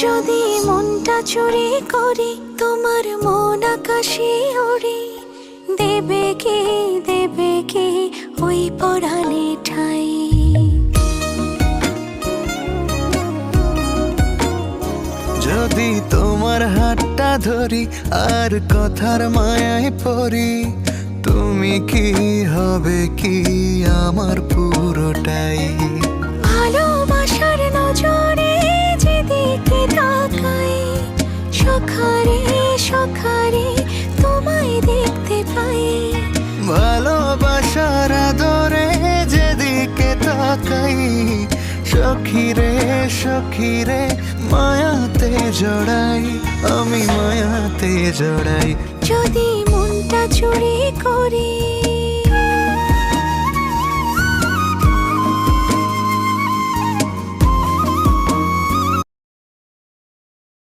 যদি মনটা চুরি করি তোমার মন আকাশে ওড়ে, দেবে কি ওই পরাণে ঠাই। যদি তোমার হাতটা ধরি আর কথার মায়ায় পড়ি, তুমি কি হবে কি আমার পুরোটাই। ভালোবাসার নজরে যেদিকে তাকাই, সখারে সখারে তোমায় দেখতে পাই। ভালোবাসার আদরে যেদিকে তাকাই, সখিরে সখিরে মায়াতে জড়াই, আমি মায়াতে জড়াই। যদি মনটা চুরি করি